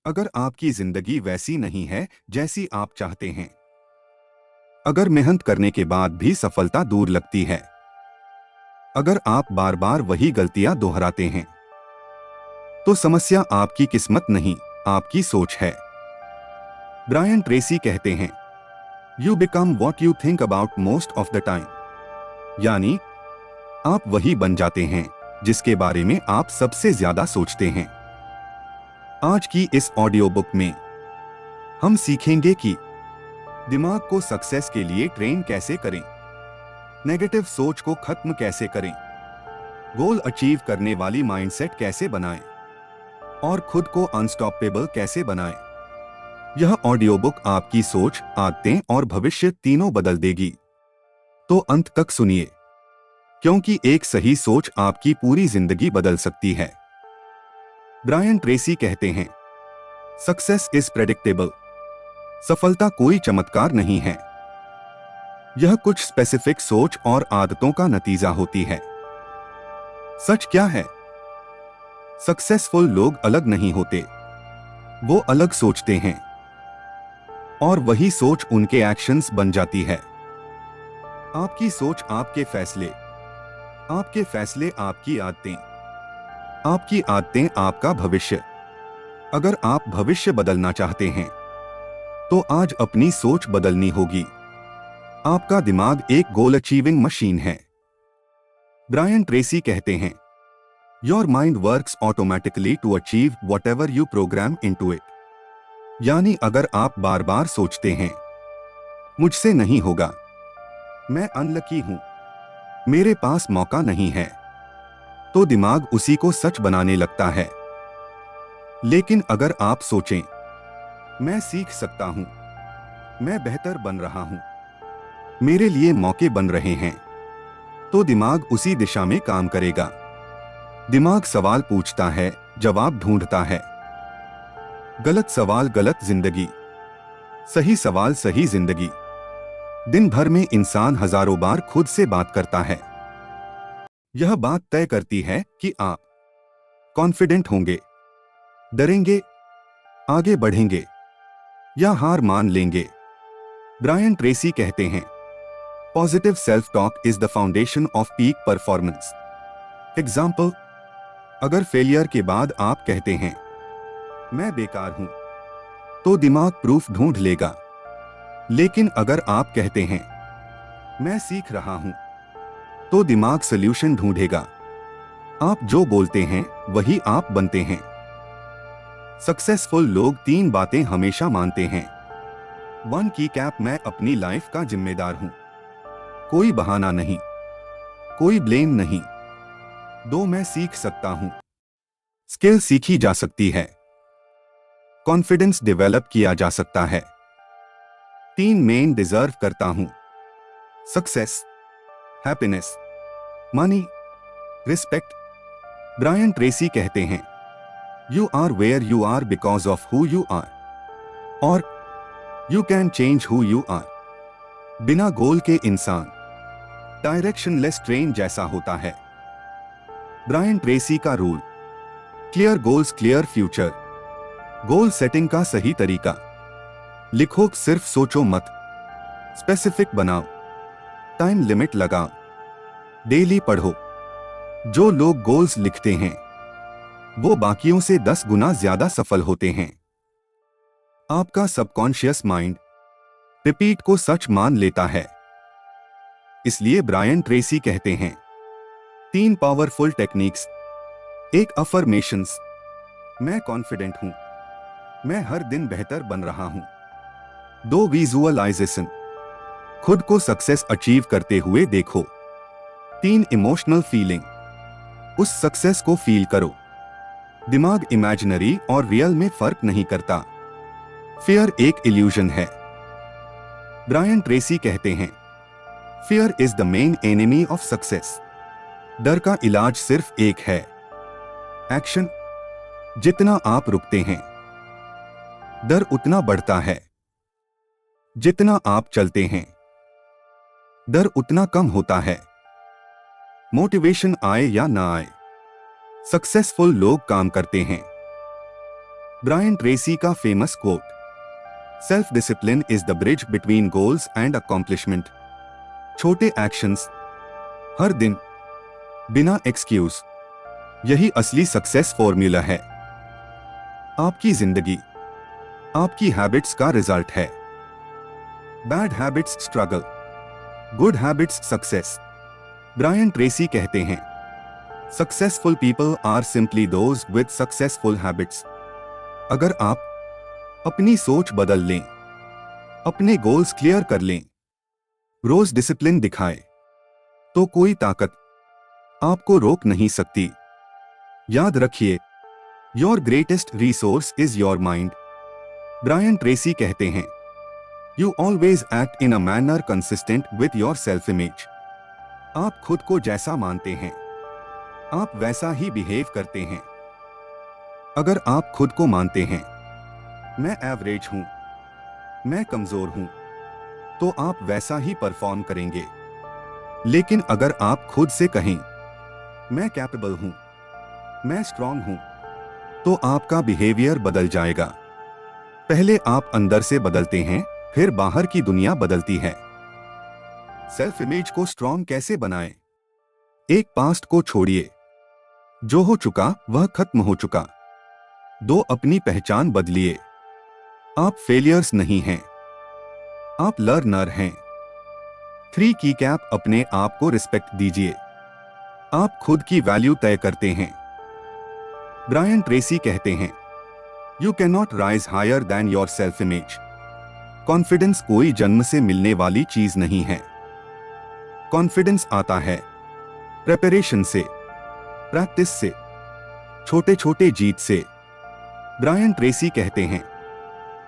अगर आपकी जिंदगी वैसी नहीं है जैसी आप चाहते हैं, अगर मेहनत करने के बाद भी सफलता दूर लगती है, अगर आप बार बार वही गलतियां दोहराते हैं, तो समस्या आपकी किस्मत नहीं, आपकी सोच है। ब्रायन ट्रेसी कहते हैं, you become what you think about most of the time. यानी आप वही बन जाते हैं जिसके बारे में आप सबसे ज्यादा सोचते हैं। आज की इस ऑडियो बुक में हम सीखेंगे कि दिमाग को सक्सेस के लिए ट्रेन कैसे करें, नेगेटिव सोच को खत्म कैसे करें, गोल अचीव करने वाली माइंडसेट कैसे बनाएं और खुद को अनस्टॉपेबल कैसे बनाएं। यह ऑडियो बुक आपकी सोच, आदतें और भविष्य तीनों बदल देगी। तो अंत तक सुनिए, क्योंकि एक सही सोच आपकी पूरी जिंदगी बदल सकती है। ब्रायन ट्रेसी कहते हैं, सक्सेस इज प्रेडिक्टेबल। सफलता कोई चमत्कार नहीं है, यह कुछ स्पेसिफिक सोच और आदतों का नतीजा होती है। सच क्या है? सक्सेसफुल लोग अलग नहीं होते, वो अलग सोचते हैं और वही सोच उनके एक्शंस बन जाती है। आपकी सोच आपके फैसले, आपके फैसले आपकी आदतें, आपकी आदतें आपका भविष्य। अगर आप भविष्य बदलना चाहते हैं तो आज अपनी सोच बदलनी होगी। आपका दिमाग एक गोल अचीविंग मशीन है। ब्रायन ट्रेसी कहते हैं, your mind works automatically to achieve whatever you program into it. यानी अगर आप बार बार सोचते हैं, मुझसे नहीं होगा, मैं अनलकी हूं, मेरे पास मौका नहीं है, तो दिमाग उसी को सच बनाने लगता है। लेकिन अगर आप सोचें, मैं सीख सकता हूं, मैं बेहतर बन रहा हूं, मेरे लिए मौके बन रहे हैं, तो दिमाग उसी दिशा में काम करेगा। दिमाग सवाल पूछता है, जवाब ढूंढता है। गलत सवाल गलत जिंदगी, सही सवाल सही जिंदगी। दिन भर में इंसान हजारों बार खुद से बात करता है। यह बात तय करती है कि आप कॉन्फिडेंट होंगे, डरेंगे, आगे बढ़ेंगे या हार मान लेंगे। ब्रायन ट्रेसी कहते हैं, positive self talk is the foundation off peak performance. Example, अगर फेलियर के बाद आप कहते हैं, मैं बेकार हूं, तो दिमाग प्रूफ ढूंढ लेगा। लेकिन अगर आप कहते हैं, मैं सीख रहा हूं, तो दिमाग सॉल्यूशन ढूंढेगा। आप जो बोलते हैं वही आप बनते हैं। सक्सेसफुल लोग तीन बातें हमेशा मानते हैं। 1 की कैप, मैं अपनी लाइफ का जिम्मेदार हूं, कोई बहाना नहीं, कोई ब्लेम नहीं। 2, मैं सीख सकता हूं, स्किल सीखी जा सकती है, कॉन्फिडेंस डेवलप किया जा सकता है। 3, मैं डिजर्व करता हूं, success, happiness, money, respect. Brian Tracy कहते हैं, you are where you are because of who you are और you can change who you are. बिना गोल के इंसान डायरेक्शनलेस ट्रेन जैसा होता है। ब्रायन ट्रेसी का rule, clear goals clear future. Goal setting का सही तरीका, लिखो, सिर्फ सोचो मत, स्पेसिफिक बनाओ, टाइम लिमिट लगाओ, डेली पढ़ो। जो लोग गोल्स लिखते हैं वो बाकियों से 10 गुना ज्यादा सफल होते हैं। आपका सबकॉन्शियस माइंड रिपीट को सच मान लेता है। इसलिए ब्रायन ट्रेसी कहते हैं, 3 पावरफुल टेक्निक्स। 1, अफर्मेशंस, मैं कॉन्फिडेंट हूं, मैं हर दिन बेहतर बन रहा हूं। 2, विजुअलाइजेशन, खुद को सक्सेस अचीव करते हुए देखो। 3, इमोशनल फीलिंग, उस सक्सेस को फील करो। दिमाग इमेजिनरी और रियल में फर्क नहीं करता। फियर एक इल्यूजन है। ब्रायन ट्रेसी कहते हैं, fear is the main enemy of success. डर का इलाज सिर्फ एक है, एक्शन। जितना आप रुकते हैं, डर उतना बढ़ता है। जितना आप चलते हैं, डर उतना कम होता है। मोटिवेशन आए या ना आए, सक्सेसफुल लोग काम करते हैं। ब्रायन ट्रेसी का famous quote, self discipline is the bridge between goals and accomplishment. छोटे एक्शंस हर दिन, बिना एक्सक्यूज, यही असली सक्सेस फॉर्मूला है। आपकी जिंदगी आपकी हैबिट्स का रिजल्ट है। Bad habits struggle, good habits success. Brian Tracy कहते हैं, successful people are simply those with successful habits. अगर आप अपनी सोच बदल लें, अपने गोल्स क्लियर कर लें, रोज डिसिप्लिन दिखाएं, तो कोई ताकत आपको रोक नहीं सकती। याद रखिए, your greatest resource is your mind. Brian Tracy कहते हैं, you always act in a manner consistent with your self image. आप खुद को जैसा मानते हैं, आप वैसा ही बिहेव करते हैं। अगर आप खुद को मानते हैं, मैं एवरेज हूं, मैं कमजोर हूं, तो आप वैसा ही परफॉर्म करेंगे। लेकिन अगर आप खुद से कहें, मैं कैपेबल हूं, मैं स्ट्रांग हूं, तो आपका बिहेवियर बदल जाएगा। पहले आप अंदर से बदलते हैं, फिर बाहर की दुनिया बदलती है। सेल्फ इमेज को स्ट्रांग कैसे बनाएं? एक, पास्ट को छोड़िए, जो हो चुका वह खत्म हो चुका। 2, अपनी पहचान बदलिए, आप फेलियर्स नहीं हैं, आप लर्नर हैं। 3, की कैप, अपने आप को रिस्पेक्ट दीजिए, आप खुद की वैल्यू तय करते हैं। ब्रायन ट्रेसी कहते हैं, you can not rise higher than your self image. Confidence कोई जन्म से मिलने वाली चीज नहीं है। कॉन्फिडेंस आता है प्रिपरेशन से, प्रैक्टिस से, छोटे छोटे जीत से। ब्रायन ट्रेसी कहते हैं,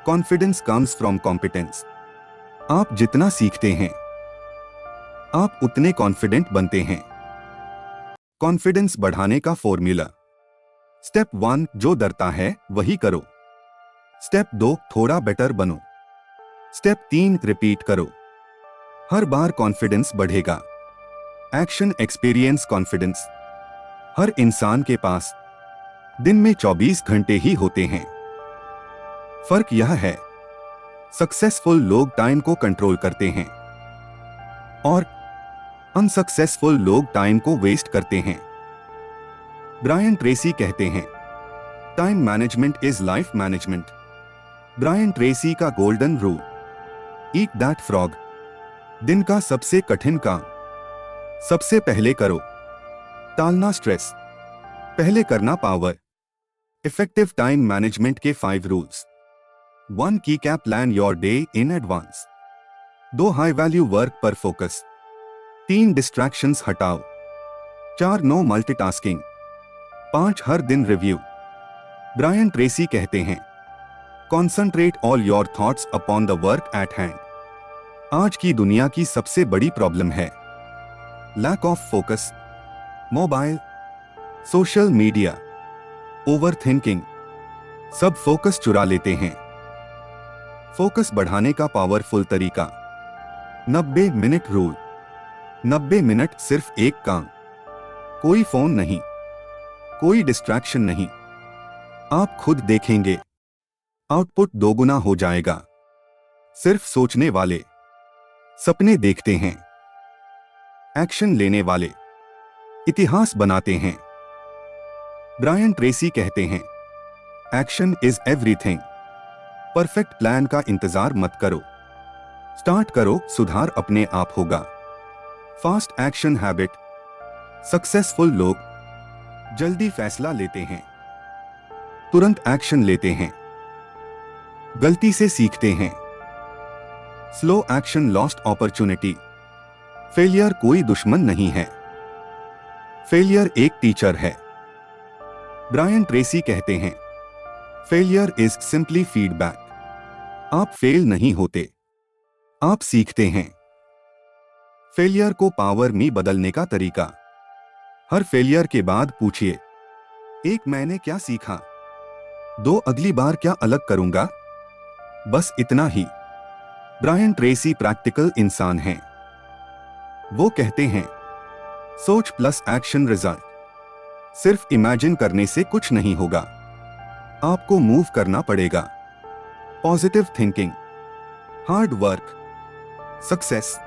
कॉन्फिडेंस कम्स फ्रॉम कॉम्पिटेंस। आप जितना सीखते हैं, आप उतने कॉन्फिडेंट बनते हैं। कॉन्फिडेंस बढ़ाने का फॉर्मूला, स्टेप 1, जो डरता है वही करो। स्टेप 2, थोड़ा बेटर बनो। स्टेप 3, रिपीट करो। हर बार कॉन्फिडेंस बढ़ेगा। Action experience confidence. हर इंसान के पास दिन में 24 घंटे ही होते हैं। फर्क यह है, सक्सेसफुल लोग टाइम को कंट्रोल करते हैं और अनसक्सेसफुल लोग टाइम को वेस्ट करते हैं। ब्रायन ट्रेसी कहते हैं, time management is life management. Brian Tracy का golden rule, eat that frog. दिन का सबसे कठिन काम सबसे पहले करो। टालना स्ट्रेस, पहले करना पावर। इफेक्टिव टाइम मैनेजमेंट के 5 रूल्स। 1, की cap, plan your day in advance. 2, high value work पर फोकस। 3, डिस्ट्रैक्शंस हटाओ। 4, नो मल्टीटास्किंग। 5, हर दिन रिव्यू। ब्रायन ट्रेसी कहते हैं, concentrate all your thoughts upon the work at hand. आज की दुनिया की सबसे बड़ी प्रॉब्लम है lack of focus. Mobile, social media, over thinking, सब फोकस चुरा लेते हैं। फोकस बढ़ाने का पावरफुल तरीका, 90 मिनट रूल। 90 मिनट सिर्फ एक काम, कोई फोन नहीं, कोई डिस्ट्रैक्शन नहीं। आप खुद देखेंगे, आउटपुट दोगुना हो जाएगा। सिर्फ सोचने वाले सपने देखते हैं, एक्शन लेने वाले इतिहास बनाते हैं। ब्रायन ट्रेसी कहते हैं, action is everything. Perfect plan का इंतजार मत करो, स्टार्ट करो, सुधार अपने आप होगा। फास्ट एक्शन हैबिट, सक्सेसफुल लोग जल्दी फैसला लेते हैं, तुरंत एक्शन लेते हैं, गलती से सीखते हैं। Slow action lost opportunity. Failure कोई दुश्मन नहीं है, फेलियर एक टीचर है। ब्रायन ट्रेसी कहते हैं, फेलियर इज सिंपली फीडबैक। आप फेल नहीं होते, आप सीखते हैं। फेलियर को पावर में बदलने का तरीका, हर फेलियर के बाद पूछिए, 1, मैंने क्या सीखा? 2, अगली बार क्या अलग करूंगा? बस इतना ही। ब्रायन ट्रेसी प्रैक्टिकल इंसान हैं। वो कहते हैं, सोच प्लस एक्शन रिजल्ट। सिर्फ इमेजिन करने से कुछ नहीं होगा, आपको मूव करना पड़ेगा। Positive thinking, hard work, success.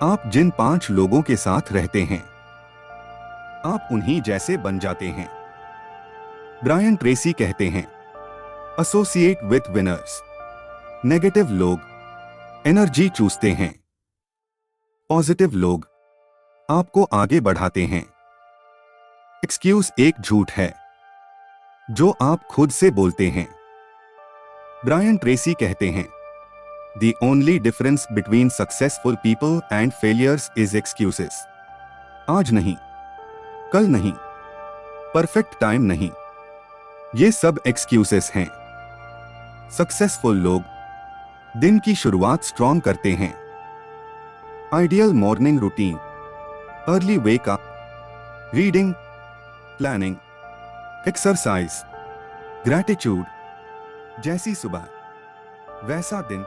आप जिन 5 लोगों के साथ रहते हैं, आप उन्हीं जैसे बन जाते हैं। ब्रायन ट्रेसी कहते हैं, एसोसिएट विथ विनर्स। नेगेटिव लोग एनर्जी चूसते हैं, पॉजिटिव लोग आपको आगे बढ़ाते हैं। एक्सक्यूज एक झूठ है जो आप खुद से बोलते हैं। ब्रायन ट्रेसी कहते हैं, The only difference between successful people and failures is excuses. आज नहीं, कल नहीं, परफेक्ट टाइम नहीं, ये सब एक्सक्यूजेस हैं। सक्सेसफुल लोग दिन की शुरुआत स्ट्रॉन्ग करते हैं। Ideal morning routine, early wake up, reading, planning, exercise, gratitude. जैसी सुबह वैसा दिन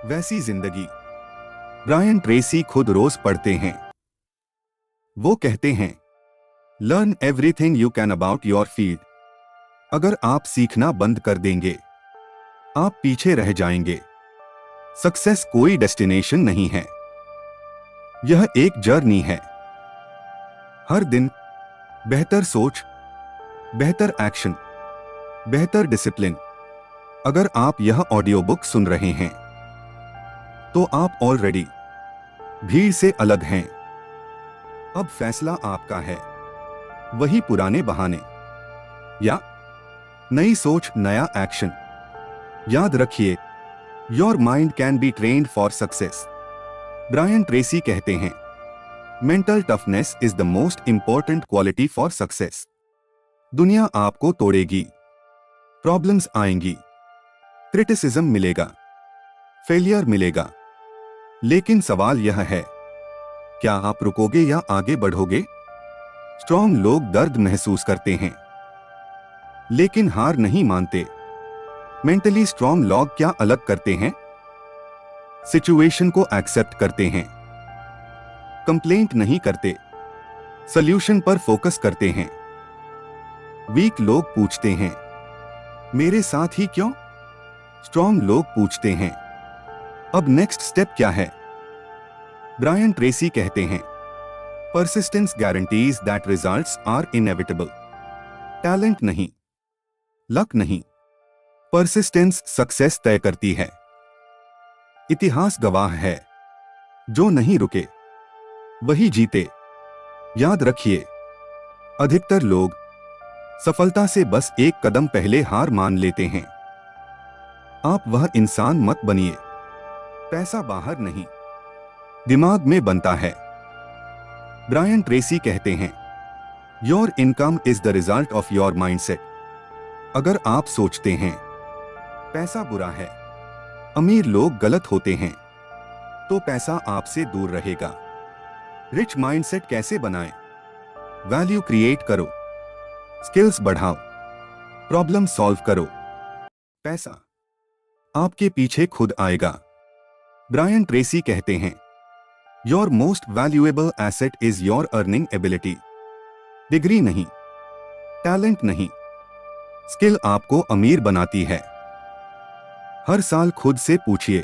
वैसी जिंदगी। ब्रायन ट्रेसी खुद रोज पढ़ते हैं। वो कहते हैं, learn everything you can about your field. अगर आप सीखना बंद कर देंगे, आप पीछे रह जाएंगे। सक्सेस कोई डेस्टिनेशन नहीं है, यह एक जर्नी है। हर दिन बेहतर सोच, बेहतर एक्शन, बेहतर डिसिप्लिन। अगर आप यह ऑडियो बुक सुन रहे हैं तो आप ऑलरेडी भीड़ से अलग हैं। अब फैसला आपका है, वही पुराने बहाने या नई सोच, नया एक्शन। याद रखिए, your mind can be trained for success. Brian Tracy कहते हैं, mental toughness is the most important quality for success. दुनिया आपको तोड़ेगी, प्रॉब्लम्स आएंगी, क्रिटिसिज्म मिलेगा, फेलियर मिलेगा, लेकिन सवाल यह है, क्या आप रुकोगे या आगे बढ़ोगे? स्ट्रॉन्ग लोग दर्द महसूस करते हैं लेकिन हार नहीं मानते। मेंटली स्ट्रॉन्ग लोग क्या अलग करते हैं? सिचुएशन को एक्सेप्ट करते हैं, कंप्लेंट नहीं करते, सॉल्यूशन पर फोकस करते हैं। वीक लोग पूछते हैं, मेरे साथ ही क्यों? स्ट्रॉन्ग लोग पूछते हैं, अब नेक्स्ट स्टेप क्या है? ब्रायन ट्रेसी कहते हैं, persistence guarantees that results are inevitable. Talent नहीं, लक नहीं, परसिस्टेंस सक्सेस तय करती है। इतिहास गवाह है, जो नहीं रुके वही जीते। याद रखिए, अधिकतर लोग सफलता से बस एक कदम पहले हार मान लेते हैं। आप वह इंसान मत बनिए। पैसा बाहर नहीं, दिमाग में बनता है। ब्रायन ट्रेसी कहते हैं, your income is the result of your mindset. अगर आप सोचते हैं पैसा बुरा है, अमीर लोग गलत होते हैं, तो पैसा आपसे दूर रहेगा। रिच माइंडसेट कैसे बनाएं? वैल्यू क्रिएट करो, स्किल्स बढ़ाओ, प्रॉब्लम सॉल्व करो। पैसा आपके पीछे खुद आएगा। ब्रायन ट्रेसी कहते हैं, your most valuable asset is your earning ability. Degree नहीं, टैलेंट नहीं, स्किल आपको अमीर बनाती है। हर साल खुद से पूछिए,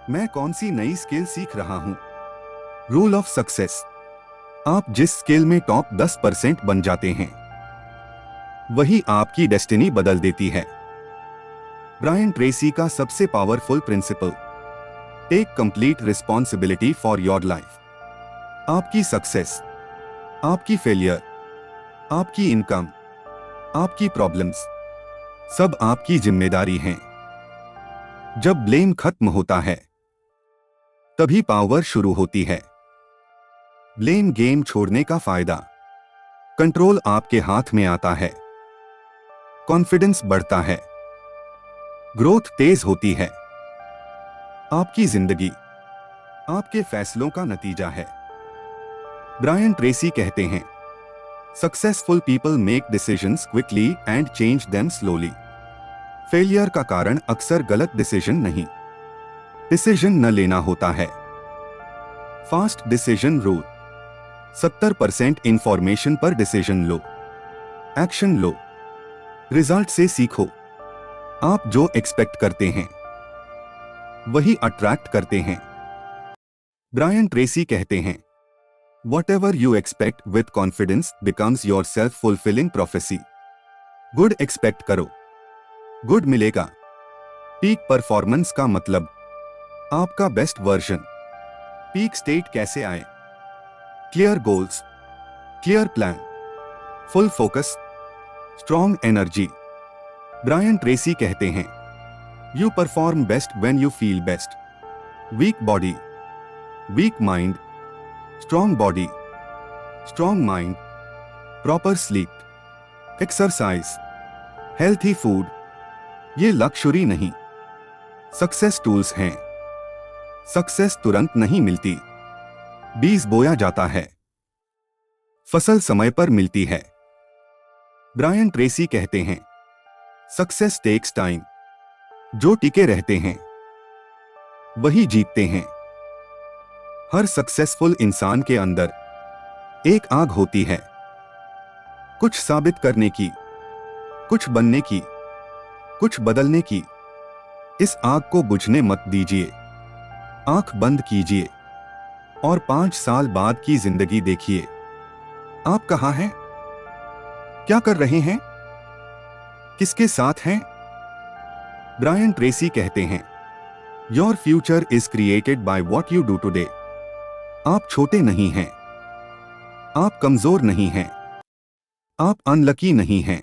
मैं कौन सी नई स्किल सीख रहा हूं? रूल ऑफ सक्सेस, आप जिस स्किल में टॉप 10% बन जाते हैं, वही आपकी डेस्टिनी बदल देती है। ब्रायन ट्रेसी का सबसे powerful principle, take complete responsibility for your life. आपकी सक्सेस, आपकी फेलियर, आपकी इनकम, आपकी प्रॉब्लम्स, सब आपकी जिम्मेदारी हैं। जब ब्लेम खत्म होता है, तभी पावर शुरू होती है। ब्लेम गेम छोड़ने का फायदा, कंट्रोल आपके हाथ में आता है, कॉन्फिडेंस बढ़ता है, ग्रोथ तेज होती है। आपकी जिंदगी आपके फैसलों का नतीजा है। ब्रायन ट्रेसी कहते हैं, successful people make decisions quickly and change them slowly. Failure का कारण अक्सर गलत डिसीजन नहीं, डिसीजन न लेना होता है। फास्ट डिसीजन रूल, 70% इंफॉर्मेशन पर डिसीजन लो, एक्शन लो, रिजल्ट से सीखो। आप जो एक्सपेक्ट करते हैं वही अट्रैक्ट करते हैं। ब्रायन ट्रेसी कहते हैं, Whatever you expect with confidence becomes your self-fulfilling prophecy. Good expect करो, गुड मिलेगा। पीक परफॉर्मेंस का मतलब आपका बेस्ट वर्जन। पीक स्टेट कैसे आए? Clear goals, clear plan, full focus, strong energy. Brian Tracy कहते हैं, you perform best when you feel best. Weak body, weak mind, strong body, strong mind, proper sleep, exercise, healthy food, ये luxury नहीं, success tools हैं। Success तुरंत नहीं मिलती, बीज बोया जाता है, फसल समय पर मिलती है। ब्रायन ट्रेसी कहते हैं, सक्सेस टेक्स टाइम। जो टिके रहते हैं वही जीतते हैं। हर सक्सेसफुल इंसान के अंदर एक आग होती है, कुछ साबित करने की, कुछ बनने की, कुछ बदलने की। इस आग को बुझने मत दीजिए। आंख बंद कीजिए और 5 साल बाद की जिंदगी देखिए। आप कहां हैं? क्या कर रहे हैं? किसके साथ हैं? ब्रायन ट्रेसी कहते हैं, your future is created by what you do today. आप छोटे नहीं हैं, आप कमजोर नहीं हैं, आप अनलकी नहीं हैं,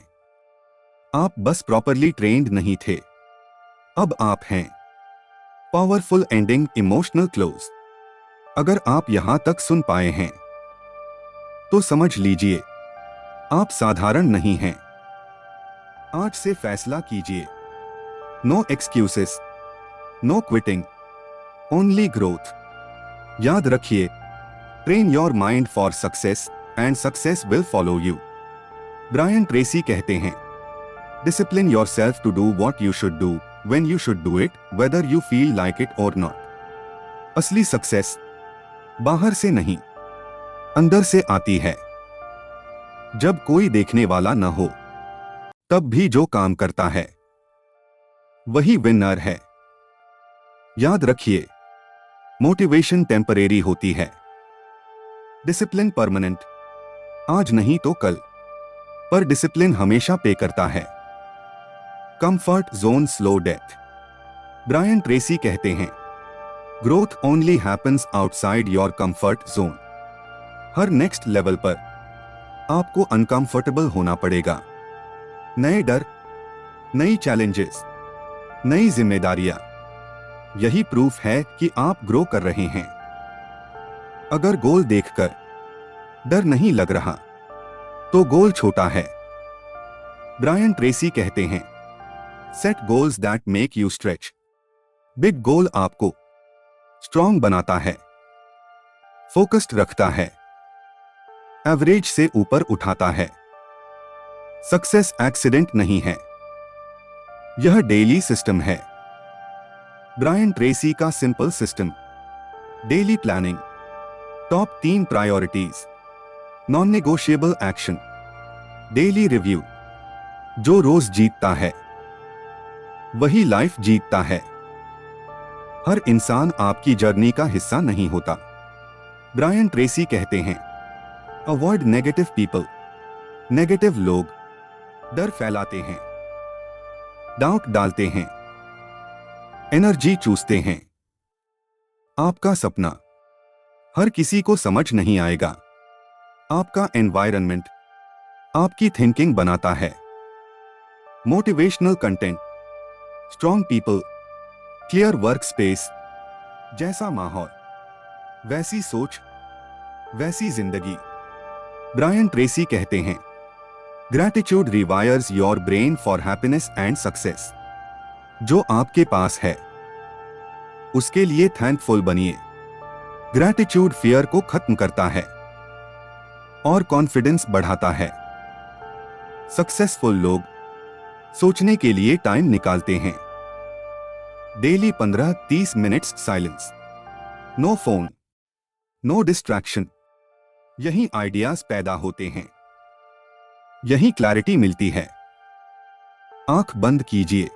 आप बस प्रॉपरली ट्रेन्ड नहीं थे। अब आप हैं। Powerful ending, emotional close. अगर आप यहां तक सुन पाए हैं तो समझ लीजिए आप साधारण नहीं हैं। आज से फैसला कीजिए, no excuses, no quitting, only growth. याद रखिए, train your mind for success and success will follow you. Brian Tracy कहते हैं, discipline your self to do what you should do when you should do it, whether you feel like it और not. असली success बाहर से नहीं, अंदर से आती है। जब कोई देखने वाला न हो तब भी जो काम करता है वही विनर है। याद रखिए, मोटिवेशन टेम्परेरी होती है, डिसिप्लिन परमानेंट। आज नहीं तो कल, पर डिसिप्लिन हमेशा पे करता है। Comfort zone slow death. Brian Tracy कहते हैं, growth only happens outside your comfort zone. हर नेक्स्ट लेवल पर आपको अनकंफर्टेबल होना पड़ेगा। नए डर, नई चैलेंजेस, नई जिम्मेदारियां, यही प्रूफ है कि आप ग्रो कर रहे हैं। अगर गोल देखकर डर नहीं लग रहा तो गोल छोटा है। ब्रायन ट्रेसी कहते हैं, set goals that make you stretch. Big goal आपको स्ट्रॉन्ग बनाता है, फोकस्ड रखता है, एवरेज से ऊपर उठाता है। सक्सेस एक्सीडेंट नहीं है, यह डेली सिस्टम है। ब्रायन ट्रेसी का simple system, daily planning, top 3 priorities, non negotiable action, daily review. जो रोज जीतता है वही लाइफ जीतता है। हर इंसान आपकी जर्नी का हिस्सा नहीं होता। ब्रायन ट्रेसी कहते हैं, अवॉइड नेगेटिव पीपल। नेगेटिव लोग डर फैलाते हैं, डाउट डालते हैं, एनर्जी चूसते हैं। आपका सपना हर किसी को समझ नहीं आएगा। आपका एनवायरनमेंट आपकी थिंकिंग बनाता है। Motivational content, strong people, clear work space. जैसा माहौल वैसी सोच, वैसी जिंदगी। ब्रायन ट्रेसी कहते हैं, gratitude rewires your brain for happiness and success. जो आपके पास है उसके लिए थैंकफुल बनिए। ग्रैटिट्यूड फियर को खत्म करता है और कॉन्फिडेंस बढ़ाता है। सक्सेसफुल लोग सोचने के लिए टाइम निकालते हैं। Daily 15-30 minutes silence, no phone, no distraction. यही आइडियाज पैदा होते हैं, यही क्लैरिटी मिलती है। आंख बंद कीजिए।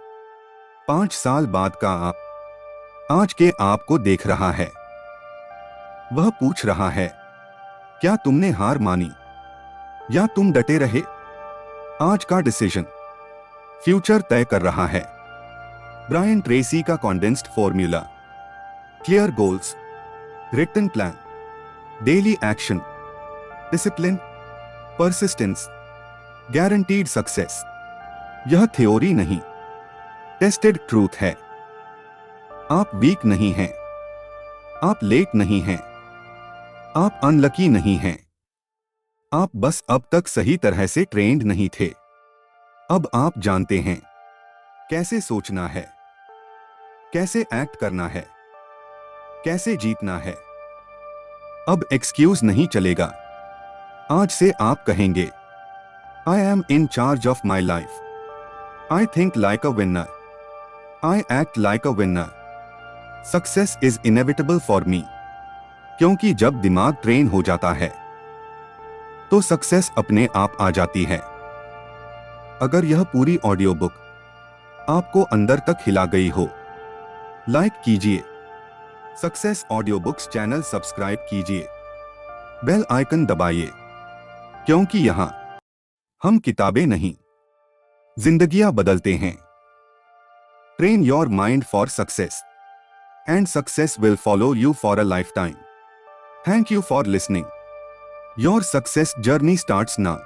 5 साल बाद का आप आज के आप को देख रहा है। वह पूछ रहा है, क्या तुमने हार मानी या तुम डटे रहे? आज का डिसीजन फ्यूचर तय कर रहा है। ब्रायन ट्रेसी का condensed formula: clear goals, written plan, daily action, discipline, persistence, guaranteed success. यह थ्योरी नहीं, टेस्टेड ट्रूथ है। आप वीक नहीं हैं, आप लेट नहीं हैं, आप अनलकी नहीं हैं। आप बस अब तक सही तरह से ट्रेंड नहीं थे। अब आप जानते हैं कैसे सोचना है, कैसे एक्ट करना है, कैसे जीतना है। अब एक्सक्यूज नहीं चलेगा। आज से आप कहेंगे, I am in charge of my life, I think like a winner, I act like a winner, success is inevitable for me. क्योंकि जब दिमाग ट्रेन हो जाता है तो सक्सेस अपने आप आ जाती है। अगर यह पूरी ऑडियो बुक आपको अंदर तक हिला गई हो, लाइक कीजिए, success audio books channel subscribe कीजिए, बेल आइकन दबाइए, क्योंकि यहां हम किताबें नहीं, जिंदगियां बदलते हैं। Train your mind for success and success will follow you for a life time. Thank you for listening. Your success journey starts now.